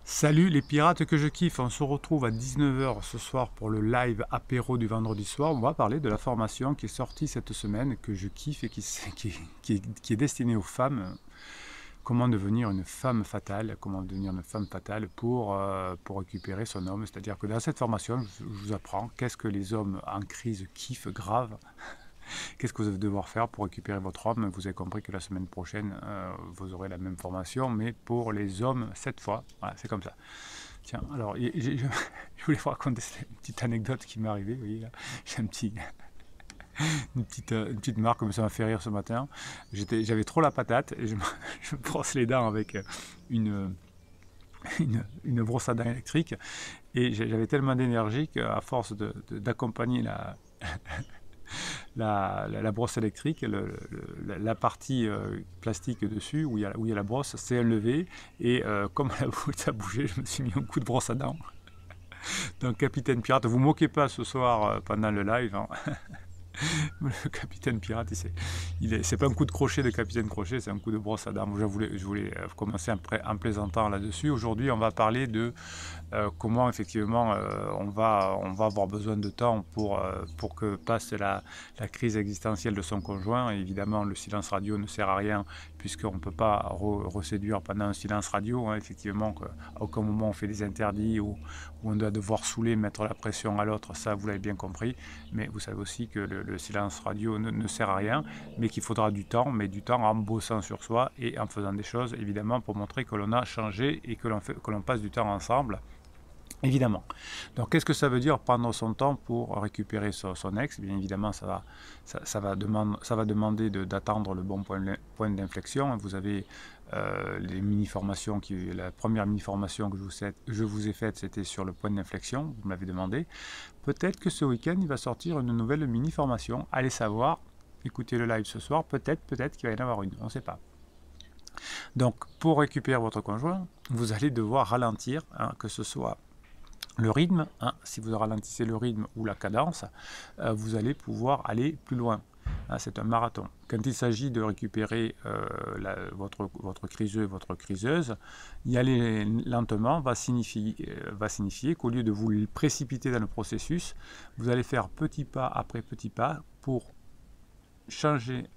Salut les pirates que je kiffe, on se retrouve à 19 h ce soir pour le live apéro du vendredi soir. On va parler de la formation qui est sortie cette semaine, que je kiffe et qui est destinée aux femmes. Comment devenir une femme fatale, pour récupérer son homme. C'est-à-dire que dans cette formation, je vous apprends qu'est-ce que les hommes en crise kiffent grave. Qu'est-ce que vous allez devoir faire pour récupérer votre homme? Vous avez compris que la semaine prochaine, vous aurez la même formation, mais pour les hommes, cette fois. Voilà, c'est comme ça. Tiens, alors, je voulais vous raconter une petite anecdote qui m'est arrivée. Vous voyez, là, j'ai une petite marque, comme ça m'a fait rire ce matin. J'avais trop la patate et je me brosse les dents avec une, une brosse à dents électrique. Et j'avais tellement d'énergie qu'à force d'accompagner la brosse électrique, la partie plastique dessus, où il y a la brosse, s'est enlevée. Et comme ça bougeait, je me suis mis un coup de brosse à dents. Donc, Capitaine Pirate, vous moquez pas ce soir pendant le live. Hein. Le Capitaine Pirate, c'est pas un coup de crochet de Capitaine Crochet, c'est un coup de brosse à dents. Je voulais commencer en plaisantant là-dessus. Aujourd'hui, on va parler de comment effectivement on va avoir besoin de temps pour que passe la crise existentielle de son conjoint. Et évidemment, le silence radio ne sert à rien puisqu'on ne peut pas reséduire pendant un silence radio. Hein, effectivement, qu'à aucun moment on fait des interdits ou on doit devoir saouler, mettre la pression à l'autre, ça vous l'avez bien compris. Mais vous savez aussi que le silence radio ne sert à rien, mais qu'il faudra du temps, mais du temps en bossant sur soi et en faisant des choses, évidemment, pour montrer que l'on a changé et que l'on passe du temps ensemble. Évidemment. Donc, qu'est-ce que ça veut dire prendre son temps pour récupérer son ex? Bien évidemment, ça va demander d'attendre le bon point d'inflexion. Vous avez les mini-formations, la première mini-formation que je vous ai faite, c'était sur le point d'inflexion, vous me l'avez demandé. Peut-être que ce week-end, il va sortir une nouvelle mini-formation. Allez savoir, écoutez le live ce soir, peut-être qu'il va y en avoir une, on ne sait pas. Donc, pour récupérer votre conjoint, vous allez devoir ralentir, hein, que ce soit le rythme, hein, si vous ralentissez le rythme ou la cadence, vous allez pouvoir aller plus loin. Hein, c'est un marathon. Quand il s'agit de récupérer votre criseux, votre criseuse, y aller lentement va signifier qu'au lieu de vous précipiter dans le processus, vous allez faire petit pas après petit pas pour changer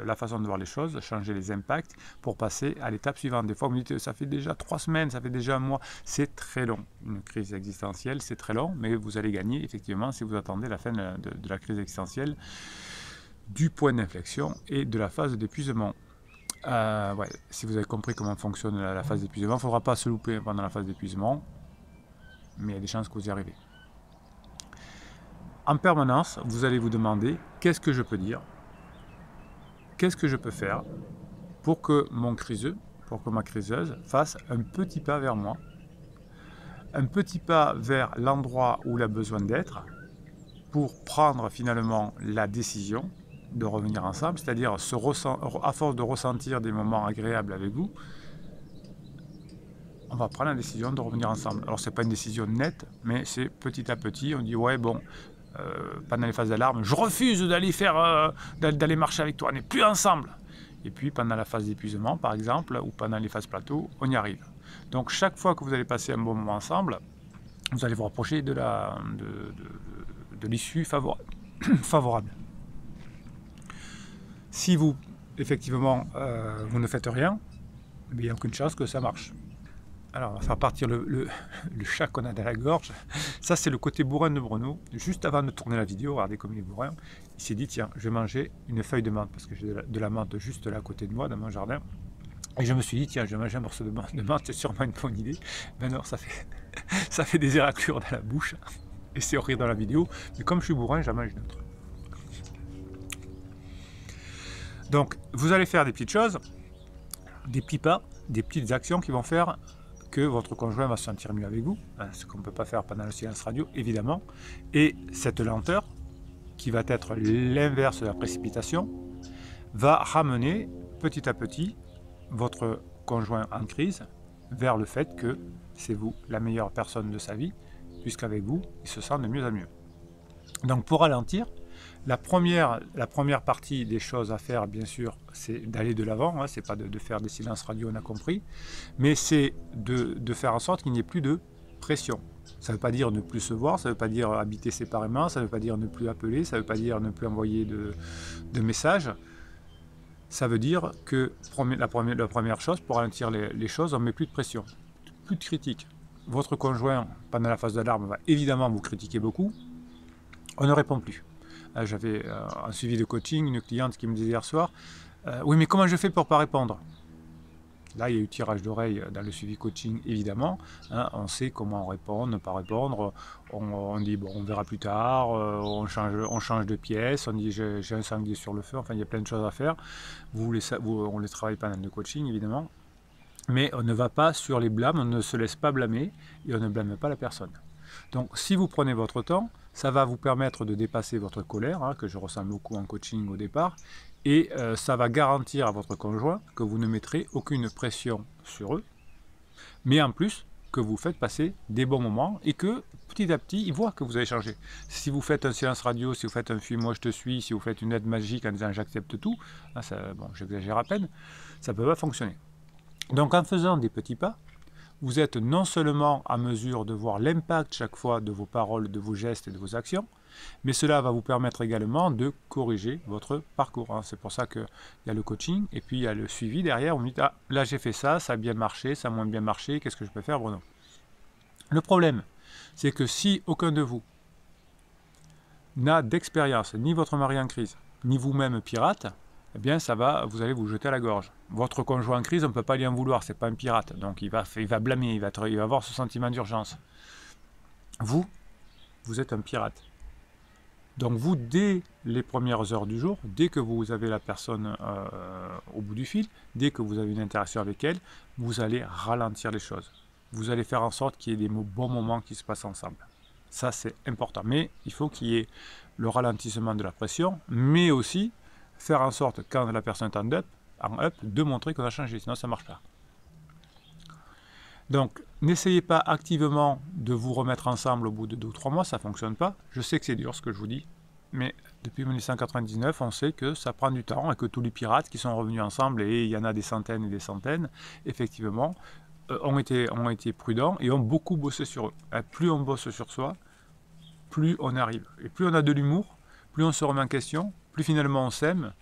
la façon de voir les choses, changer les impacts pour passer à l'étape suivante. Des fois, vous me dites, ça fait déjà 3 semaines, ça fait déjà un mois, c'est très long. Une crise existentielle, c'est très long, mais vous allez gagner, effectivement, si vous attendez la fin de la crise existentielle, du point d'inflexion et de la phase d'épuisement. Ouais, si vous avez compris comment fonctionne la phase d'épuisement, il ne faudra pas se louper pendant la phase d'épuisement, mais il y a des chances que vous y arrivez. En permanence, vous allez vous demander, qu'est-ce que je peux dire? Qu'est-ce que je peux faire pour que mon criseux, pour que ma criseuse fasse un petit pas vers moi, un petit pas vers l'endroit où il a besoin d'être, pour prendre finalement la décision de revenir ensemble, c'est-à-dire à force de ressentir des moments agréables avec vous, on va prendre la décision de revenir ensemble. Alors c'est pas une décision nette, mais c'est petit à petit, on dit ouais bon, pendant les phases d'alarme, je refuse d'aller marcher avec toi, on n'est plus ensemble. Et puis pendant la phase d'épuisement, par exemple, ou pendant les phases plateau, on y arrive. Donc chaque fois que vous allez passer un bon moment ensemble, vous allez vous rapprocher de l'issue favorable. Si vous, effectivement, vous ne faites rien, il n'y a aucune chance que ça marche. Alors, on va faire partir le chat qu'on a dans la gorge. Ça, c'est le côté bourrin de Bruno. Juste avant de tourner la vidéo, regardez comme il est bourrin. Il s'est dit, tiens, je vais manger une feuille de menthe, parce que j'ai de la menthe juste là à côté de moi, dans mon jardin. Et je me suis dit, tiens, je vais manger un morceau de menthe, c'est sûrement une bonne idée. Ben non, ça fait des éraclures dans la bouche. Et c'est horrible dans la vidéo. Mais comme je suis bourrin, j'en mange une autre. Donc, vous allez faire des petites choses, des petits pas, des petites actions qui vont faire que votre conjoint va se sentir mieux avec vous, hein, ce qu'on ne peut pas faire pendant le silence radio, évidemment. Et cette lenteur, qui va être l'inverse de la précipitation, va ramener petit à petit votre conjoint en crise vers le fait que c'est vous la meilleure personne de sa vie, puisqu'avec vous, il se sent de mieux en mieux. Donc pour ralentir, La première partie des choses à faire, bien sûr, c'est d'aller de l'avant, hein, c'est pas de faire des silences radio, on a compris, mais c'est de faire en sorte qu'il n'y ait plus de pression. Ça ne veut pas dire ne plus se voir, ça ne veut pas dire habiter séparément, ça ne veut pas dire ne plus appeler, ça ne veut pas dire ne plus envoyer de messages. Ça veut dire que la première chose, pour ralentir les choses, on ne met plus de pression, plus de critique. Votre conjoint, pendant la phase d'alarme, va évidemment vous critiquer beaucoup, on ne répond plus. J'avais un suivi de coaching, une cliente qui me disait hier soir, oui mais comment je fais pour ne pas répondre? Là, il y a eu tirage d'oreille dans le suivi coaching, évidemment. Hein, on sait comment répondre, ne pas répondre. On dit, bon, on verra plus tard, on change de pièce, on dit, j'ai un sanglier sur le feu. Enfin, il y a plein de choses à faire. On les travaille pendant le coaching, évidemment. Mais on ne va pas sur les blâmes, on ne se laisse pas blâmer et on ne blâme pas la personne. Donc, si vous prenez votre temps, ça va vous permettre de dépasser votre colère, hein, que je ressens beaucoup en coaching au départ, et ça va garantir à votre conjoint que vous ne mettrez aucune pression sur eux, mais en plus que vous faites passer des bons moments et que petit à petit, ils voient que vous avez changé. Si vous faiite un silence radio, si vous faites un film moi je te suis, si vous faites une aide magique en disant j'accepte tout, hein, bon, j'exagère à peine, ça ne peut pas fonctionner. Donc en faisant des petits pas, vous êtes non seulement à mesure de voir l'impact chaque fois de vos paroles, de vos gestes et de vos actions, mais cela va vous permettre également de corriger votre parcours. Hein. C'est pour ça qu'il y a le coaching et puis il y a le suivi derrière. On me dit, ah, là j'ai fait ça, ça a bien marché, ça a moins bien marché, qu'est-ce que je peux faire, Bruno? Le problème, c'est que si aucun de vous n'a d'expérience, ni votre mari en crise, ni vous-même pirate, eh bien vous allez vous jeter à la gorge. Votre conjoint en crise, on ne peut pas lui en vouloir, c'est pas un pirate, donc il va blâmer, il va avoir ce sentiment d'urgence. Vous êtes un pirate. Donc vous, dès les premières heures du jour, dès que vous avez la personne au bout du fil, dès que vous avez une interaction avec elle, vous allez ralentir les choses. Vous allez faire en sorte qu'il y ait des bons moments qui se passent ensemble. Ça, c'est important. Mais il faut qu'il y ait le ralentissement de la pression, mais aussi faire en sorte, quand la personne est en up, de montrer qu'on a changé, sinon ça ne marche pas. Donc, n'essayez pas activement de vous remettre ensemble au bout de 2 ou 3 mois, ça ne fonctionne pas. Je sais que c'est dur ce que je vous dis, mais depuis 1999, on sait que ça prend du temps et que tous les pirates qui sont revenus ensemble, et il y en a des centaines et des centaines, effectivement, ont été prudents et ont beaucoup bossé sur eux. Plus on bosse sur soi, plus on arrive. Et plus on a de l'humour, plus on se remet en question, plus finalement on s'aime,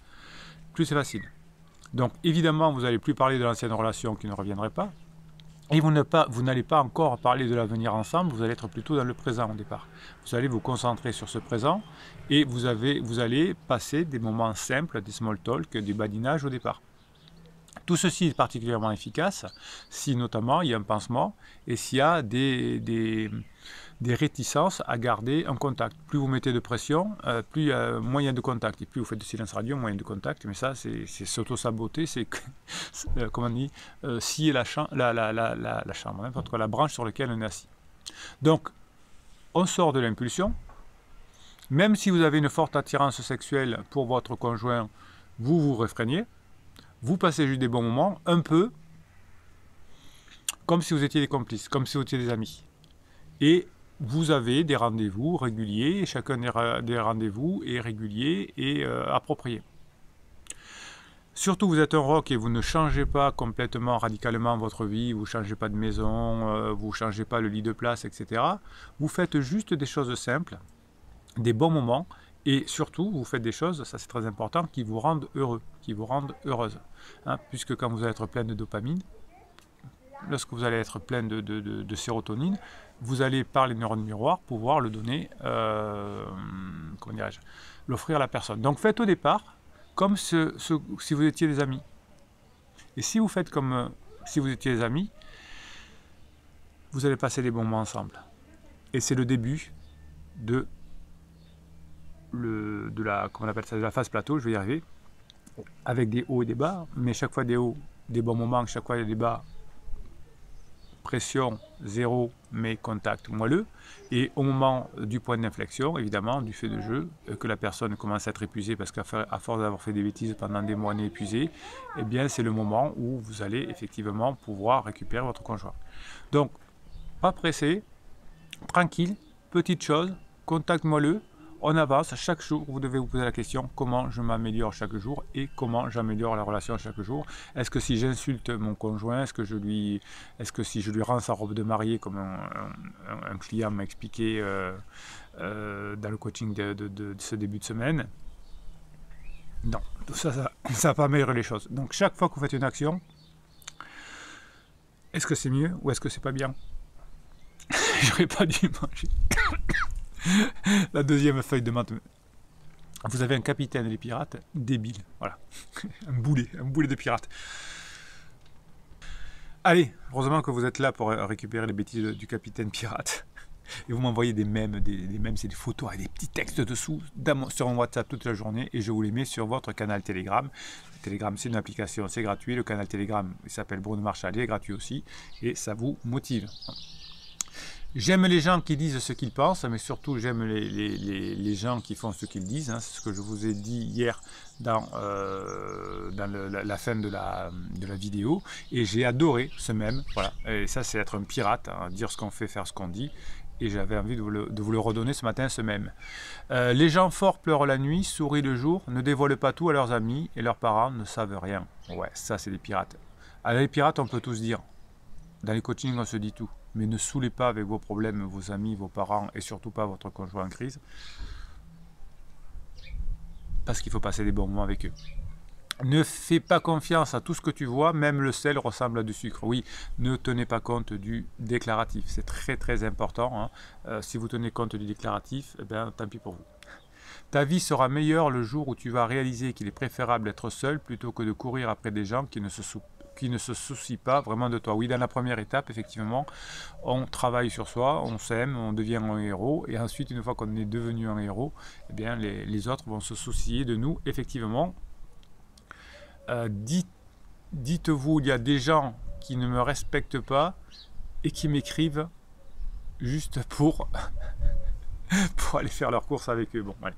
plus c'est facile. Donc évidemment, vous n'allez plus parler de l'ancienne relation qui ne reviendrait pas, et vous n'allez pas encore parler de l'avenir ensemble, vous allez être plutôt dans le présent au départ. Vous allez vous concentrer sur ce présent, et vous allez passer des moments simples, des small talk, du badinage au départ. Tout ceci est particulièrement efficace si notamment il y a un pansement et s'il y a des réticences à garder un contact. Plus vous mettez de pression, plus il y a moyen de contact. Et plus vous faites de silence radio, moyen de contact. Mais ça, c'est s'auto-saboter, c'est, comment on dit, scier la chambre, n'importe quoi, la branche sur laquelle on est assis. Donc, on sort de l'impulsion. Même si vous avez une forte attirance sexuelle pour votre conjoint, vous vous réfrénez. Vous passez juste des bons moments, un peu comme si vous étiez des complices, comme si vous étiez des amis. Et vous avez des rendez-vous réguliers, et chacun des rendez-vous est régulier et approprié. Surtout, vous êtes un rock et vous ne changez pas complètement, radicalement votre vie, vous ne changez pas de maison, vous ne changez pas le lit de place, etc. Vous faites juste des choses simples, des bons moments. Et surtout, vous faites des choses, ça c'est très important, qui vous rendent heureux, qui vous rendent heureuse. Hein, puisque quand vous allez être plein de dopamine, lorsque vous allez être plein de sérotonine, vous allez, par les neurones miroirs, pouvoir le donner, comment dirais-je, l'offrir à la personne. Donc faites au départ comme si vous étiez des amis. Et si vous faites comme si vous étiez des amis, vous allez passer des bons moments ensemble. Et c'est le début de la phase plateau, je vais y arriver, avec des hauts et des bas, mais chaque fois des hauts, des bons moments, chaque fois il y a des bas, pression zéro, mais contact moelleux, et au moment du point d'inflexion, évidemment, du fait de jeu, que la personne commence à être épuisée, parce qu'à force d'avoir fait des bêtises pendant des mois, on est épuisé, eh bien c'est le moment où vous allez effectivement pouvoir récupérer votre conjoint. Donc, pas pressé, tranquille, petite chose, contact moelleux. on avance. Chaque jour, vous devez vous poser la question, comment je m'améliore chaque jour et comment j'améliore la relation chaque jour. Est-ce que si j'insulte mon conjoint, est-ce que si je lui rends sa robe de mariée, comme un client m'a expliqué dans le coaching de ce début de semaine, non, tout ça va pas améliorer les choses. Donc chaque fois que vous faites une action, est-ce que c'est mieux ou est-ce que c'est pas bien? J'aurais pas dû manger la deuxième feuille de menthe. Vous avez un capitaine des pirates débile, voilà, un boulet de pirate. Allez, heureusement que vous êtes là pour récupérer les bêtises du capitaine pirate. Et vous m'envoyez des mèmes, c'est des photos avec des petits textes dessous sur mon WhatsApp toute la journée et je vous les mets sur votre canal Telegram. Le Telegram, c'est une application, c'est gratuit. Le canal Telegram, il s'appelle Bruno Marchal, il est gratuit aussi et ça vous motive. J'aime les gens qui disent ce qu'ils pensent, mais surtout j'aime les gens qui font ce qu'ils disent. Hein. C'est ce que je vous ai dit hier dans la fin de la vidéo. Et j'ai adoré ce mème. Voilà. Et ça, c'est être un pirate, hein, dire ce qu'on fait, faire ce qu'on dit. Et j'avais envie de vous le redonner ce matin, ce mème. Les gens forts pleurent la nuit, sourient le jour, ne dévoilent pas tout à leurs amis et leurs parents ne savent rien. Ouais, ça, c'est des pirates. Alors, les pirates, on peut tous dire. Dans les coachings, on se dit tout. Mais ne saoulez pas avec vos problèmes vos amis, vos parents et surtout pas votre conjoint en crise. Parce qu'il faut passer des bons moments avec eux. Ne fais pas confiance à tout ce que tu vois, même le sel ressemble à du sucre. Oui, ne tenez pas compte du déclaratif. C'est très très important. Hein. Si vous tenez compte du déclaratif, eh bien, tant pis pour vous. Ta vie sera meilleure le jour où tu vas réaliser qu'il est préférable d'être seul plutôt que de courir après des gens qui ne se soucient pas vraiment de toi. Oui, dans la première étape, effectivement, on travaille sur soi, on s'aime, on devient un héros, et ensuite, une fois qu'on est devenu un héros, eh bien, les autres vont se soucier de nous, effectivement. Dites-vous, il y a des gens qui ne me respectent pas et qui m'écrivent juste pour aller faire leurs courses avec eux. Bon, allez.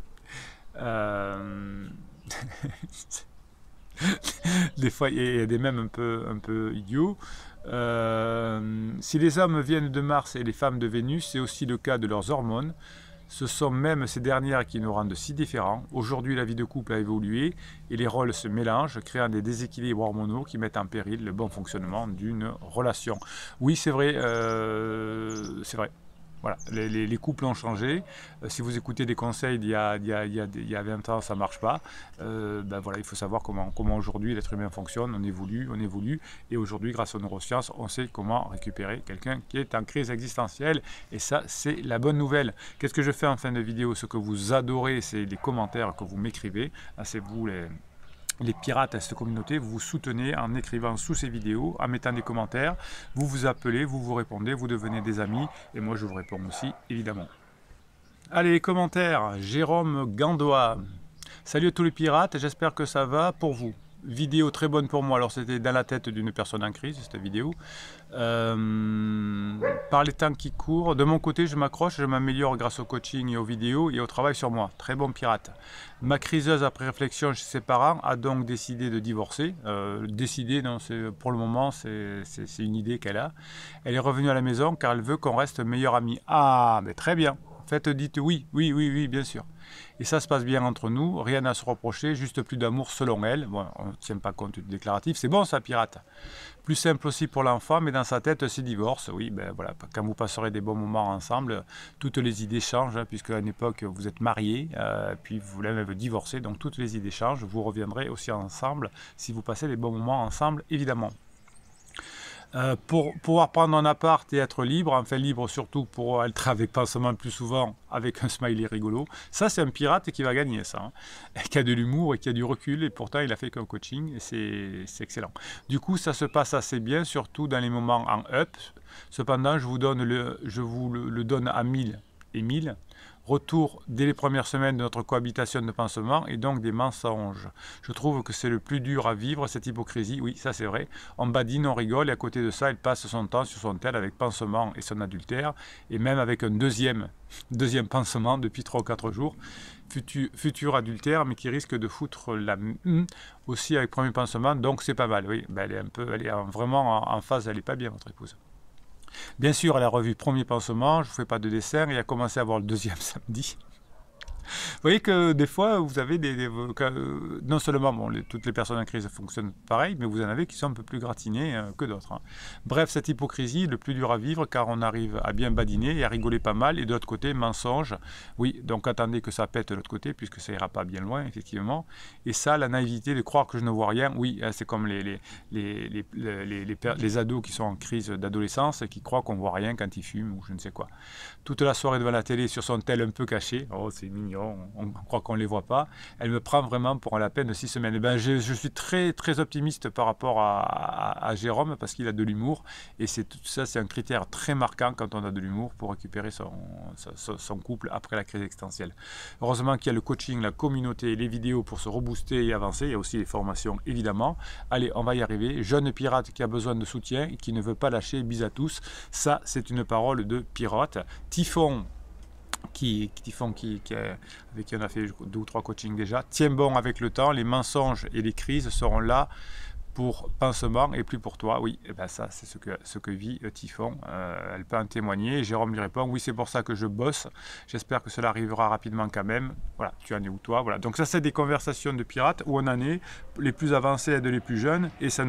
Des fois, il y a des mèmes un peu idiots. Si les hommes viennent de Mars et les femmes de Vénus, c'est aussi le cas de leurs hormones. Ce sont même ces dernières qui nous rendent si différents. Aujourd'hui, la vie de couple a évolué et les rôles se mélangent, créant des déséquilibres hormonaux qui mettent en péril le bon fonctionnement d'une relation. Oui, c'est vrai, c'est vrai. Voilà, les couples ont changé. Si vous écoutez des conseils d'il y a 20 ans, ça ne marche pas. Ben voilà, il faut savoir comment aujourd'hui l'être humain fonctionne. On évolue. Et aujourd'hui, grâce aux neurosciences, on sait comment récupérer quelqu'un qui est en crise existentielle. Et ça, c'est la bonne nouvelle. Qu'est-ce que je fais en fin de vidéo? Ce que vous adorez, c'est les commentaires que vous m'écrivez. C'est vous les pirates à cette communauté, vous vous soutenez en écrivant sous ces vidéos, en mettant des commentaires, vous vous appelez, vous vous répondez, vous devenez des amis, et moi je vous réponds aussi, évidemment. Allez, les commentaires, Jérôme Gandois. Salut à tous les pirates, j'espère que ça va pour vous. Vidéo très bonne pour moi, alors c'était dans la tête d'une personne en crise, cette vidéo. Par les temps qui courent, de mon côté je m'accroche, je m'améliore grâce au coaching et aux vidéos et au travail sur moi. Très bon pirate. Ma criseuse après réflexion chez ses parents a donc décidé de divorcer. Décider, non, pour le moment c'est une idée qu'elle a. Elle est revenue à la maison car elle veut qu'on reste meilleurs amis. Ah, mais très bien. En fait, dites oui, bien sûr. Et ça se passe bien entre nous, rien à se reprocher, juste plus d'amour selon elle. Bon, on ne tient pas compte du déclaratif, c'est bon ça, pirate. Plus simple aussi pour l'enfant, mais dans sa tête, c'est divorce. Oui, ben voilà, quand vous passerez des bons moments ensemble, toutes les idées changent, hein, puisque à une époque, vous êtes mariés, puis vous voulez même divorcer, donc toutes les idées changent. Vous reviendrez aussi ensemble si vous passez des bons moments ensemble, évidemment. Pour pouvoir prendre un appart et être libre, enfin libre surtout pour être avec pansement plus souvent, avec un smiley rigolo, ça c'est un pirate qui va gagner ça, hein, qui a de l'humour et qui a du recul et pourtant il a fait qu'un coaching et c'est excellent. Du coup ça se passe assez bien, surtout dans les moments en up. Cependant je vous le donne à 1000 et 1000. Retour dès les premières semaines de notre cohabitation de pansement et donc des mensonges. Je trouve que c'est le plus dur à vivre, cette hypocrisie. Oui, ça c'est vrai. On badine, on rigole et à côté de ça, elle passe son temps sur son tel avec pansement et son adultère et même avec un deuxième pansement depuis 3 ou 4 jours. Futur adultère, mais qui risque de foutre la aussi avec premier pansement, donc c'est pas mal. Oui, ben, elle est vraiment en phase, elle n'est pas bien, votre épouse. Bien sûr, elle a revu premier pansement, je ne vous fais pas de dessin, et a commencé à voir le deuxième samedi. Vous voyez que des fois, vous avez non seulement bon, toutes les personnes en crise fonctionnent pareil, mais vous en avez qui sont un peu plus gratinées que d'autres. Hein. Bref, cette hypocrisie, le plus dur à vivre, car on arrive à bien badiner et à rigoler pas mal, et de l'autre côté, mensonge. Oui, donc attendez que ça pète de l'autre côté, puisque ça ira pas bien loin, effectivement. Et ça, la naïveté de croire que je ne vois rien, oui, c'est comme les ados qui sont en crise d'adolescence et qui croient qu'on voit rien quand ils fument ou je ne sais quoi. Toute la soirée devant la télé sur son tel un peu caché, oh c'est mignon, on croit qu'on ne les voit pas, elle me prend vraiment pour la peine de 6 semaines. Et ben, je suis très, très optimiste par rapport à Jérôme parce qu'il a de l'humour et tout ça c'est un critère très marquant quand on a de l'humour pour récupérer son couple après la crise existentielle. Heureusement qu'il y a le coaching, la communauté, les vidéos pour se rebooster et avancer, il y a aussi les formations évidemment. Allez, on va y arriver. Jeune pirate qui a besoin de soutien et qui ne veut pas lâcher, bis à tous. Ça, c'est une parole de pirate. Typhon, avec qui on a fait 2 ou 3 coachings déjà, tiens bon avec le temps, les mensonges et les crises seront là pour pansement et plus pour toi. Oui, et ben ça c'est ce que vit Typhon. Elle peut en témoigner. Jérôme lui répond, oui c'est pour ça que je bosse. J'espère que cela arrivera rapidement quand même. Voilà, tu en es où toi? Voilà. Donc ça c'est des conversations de pirates où on en est. Les plus avancés aident les plus jeunes et ça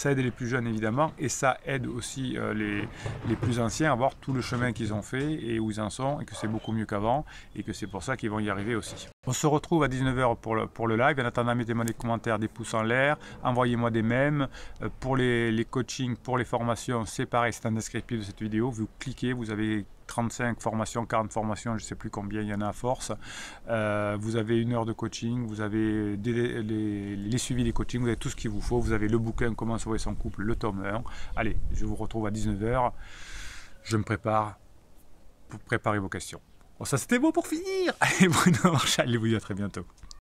aide les plus jeunes évidemment et ça aide aussi les plus anciens à voir tout le chemin qu'ils ont fait et où ils en sont et que c'est beaucoup mieux qu'avant et que c'est pour ça qu'ils vont y arriver aussi. On se retrouve à 19h pour le live. En attendant, mettez-moi des commentaires, des pouces en l'air, envoyez-moi des mèmes. Pour les coachings, pour les formations, c'est pareil, c'est en descriptif de cette vidéo. Vous cliquez, vous avez 35 formations, 40 formations, je ne sais plus combien il y en a à force. Vous avez 1 heure de coaching, vous avez les suivis des coachings, vous avez tout ce qu'il vous faut. Vous avez le bouquin Comment sauver son couple, le tome 1. Allez, je vous retrouve à 19h. Je me prépare pour préparer vos questions. Bon, ça c'était beau pour finir. Allez, Bruno Marchal, je vous dis à très bientôt.